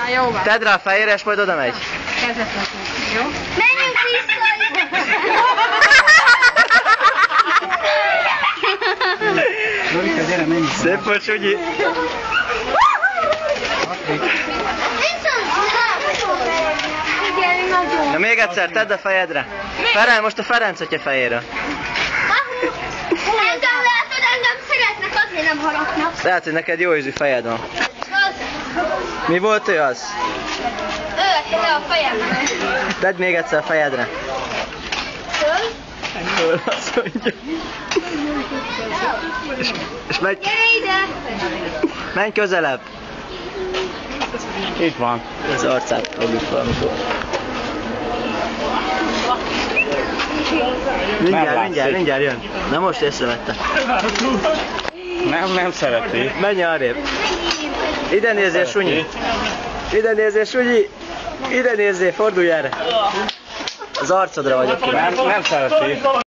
Jó van. Tedd rá a fejére, és majd oda megy. Kezet rakunk, jó? Menjünk Lorika, gyere, menj! Szép volt, Sugyi. Na még egyszer, tedd a fejedre. Most a Ferenc atya fejére. Engem látod, engem szeretnek, azért nem harapnak. Lehet, hogy neked jó ízű fejed van. Mi volt ő az? Ő le a fejemben. Tedd még egyszer a fejedre. Föl, azt mondja. És menj, Gyere ide! menj közelebb. Itt van. Az arcát fogjuk valamikor. Mindjárt jön. Na most észrevette. Nem szereti. Menj arrébb. Ide nézzél, Sunyi. Ide nézzél, Sunyi. Ide nézzél, fordulj erre. Az arcodra vagyok kíváncsi. Nem szereti.